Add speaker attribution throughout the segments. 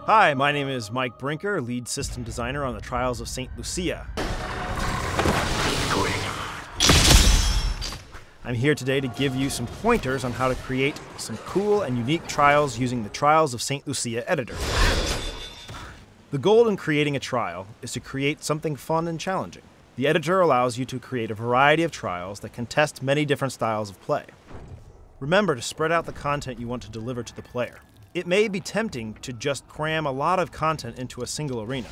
Speaker 1: Hi, my name is Mike Brinker, lead system designer on the Trials of St. Lucia. I'm here today to give you some pointers on how to create some cool and unique trials using the Trials of St. Lucia editor. The goal in creating a trial is to create something fun and challenging. The editor allows you to create a variety of trials that can test many different styles of play. Remember to spread out the content you want to deliver to the player. It may be tempting to just cram a lot of content into a single arena,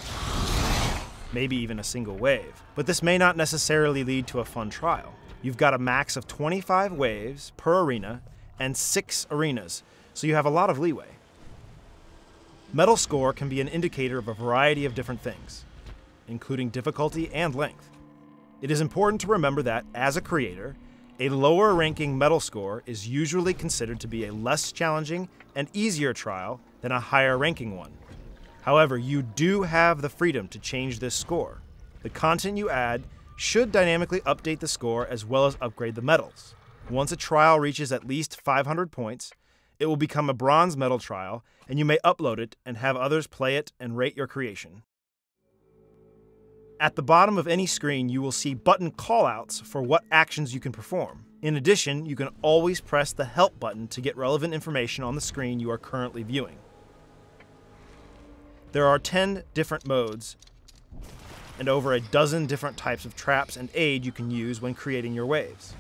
Speaker 1: maybe even a single wave, but this may not necessarily lead to a fun trial. You've got a max of 25 waves per arena and 6 arenas, so you have a lot of leeway. Medal score can be an indicator of a variety of different things, including difficulty and length. It is important to remember that, as a creator, a lower ranking medal score is usually considered to be a less challenging and easier trial than a higher ranking one. However, you do have the freedom to change this score. The content you add should dynamically update the score as well as upgrade the medals. Once a trial reaches at least 500 points, it will become a bronze medal trial, and you may upload it and have others play it and rate your creation. At the bottom of any screen, you will see button callouts for what actions you can perform. In addition, you can always press the Help button to get relevant information on the screen you are currently viewing. There are 10 different modes and over a dozen different types of traps and aid you can use when creating your waves.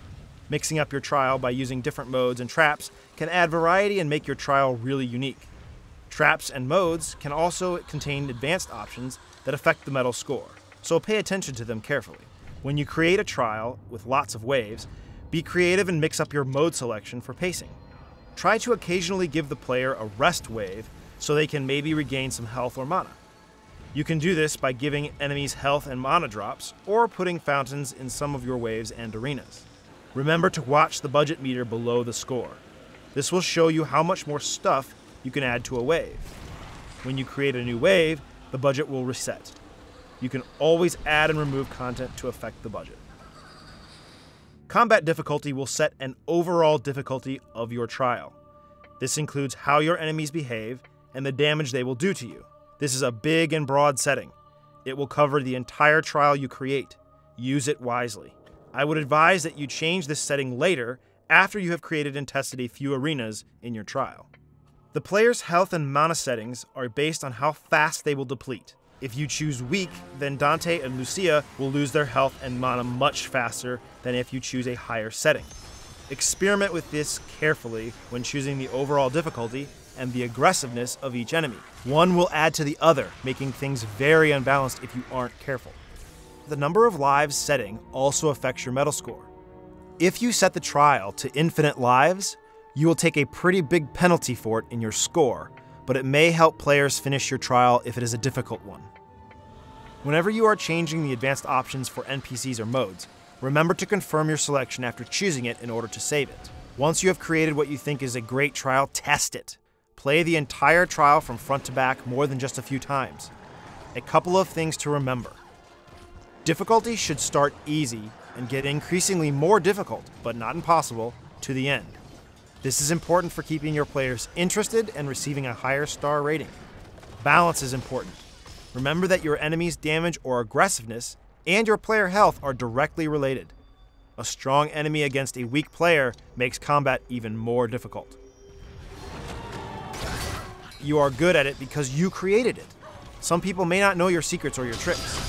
Speaker 1: Mixing up your trial by using different modes and traps can add variety and make your trial really unique. Traps and modes can also contain advanced options that affect the medal score, so pay attention to them carefully. When you create a trial with lots of waves, be creative and mix up your mode selection for pacing. Try to occasionally give the player a rest wave so they can maybe regain some health or mana. You can do this by giving enemies health and mana drops, or putting fountains in some of your waves and arenas. Remember to watch the budget meter below the score. This will show you how much more stuff you can add to a wave. When you create a new wave, the budget will reset. You can always add and remove content to affect the budget. Combat difficulty will set an overall difficulty of your trial. This includes how your enemies behave and the damage they will do to you. This is a big and broad setting. It will cover the entire trial you create. Use it wisely. I would advise that you change this setting later after you have created and tested a few arenas in your trial. The player's health and mana settings are based on how fast they will deplete. If you choose weak, then Dante and Lucia will lose their health and mana much faster than if you choose a higher setting. Experiment with this carefully when choosing the overall difficulty and the aggressiveness of each enemy. One will add to the other, making things very unbalanced if you aren't careful. The number of lives setting also affects your medal score. If you set the trial to infinite lives, you will take a pretty big penalty for it in your score, but it may help players finish your trial if it is a difficult one. Whenever you are changing the advanced options for NPCs or modes, remember to confirm your selection after choosing it in order to save it. Once you have created what you think is a great trial, test it. Play the entire trial from front to back more than just a few times. A couple of things to remember. Difficulty should start easy and get increasingly more difficult, but not impossible, to the end. This is important for keeping your players interested and receiving a higher star rating. Balance is important. Remember that your enemy's damage or aggressiveness and your player health are directly related. A strong enemy against a weak player makes combat even more difficult. You are good at it because you created it. Some people may not know your secrets or your tricks.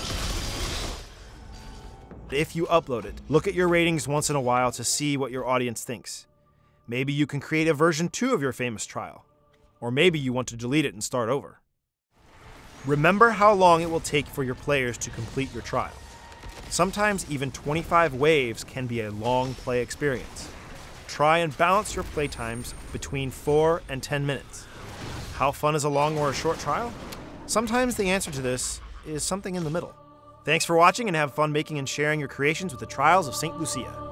Speaker 1: If you upload it, look at your ratings once in a while to see what your audience thinks. Maybe you can create a version 2 of your famous trial. Or maybe you want to delete it and start over. Remember how long it will take for your players to complete your trial. Sometimes even 25 waves can be a long play experience. Try and balance your play times between 4 and 10 minutes. How fun is a long or a short trial? Sometimes the answer to this is something in the middle. Thanks for watching and have fun making and sharing your creations with the Trials of St. Lucia.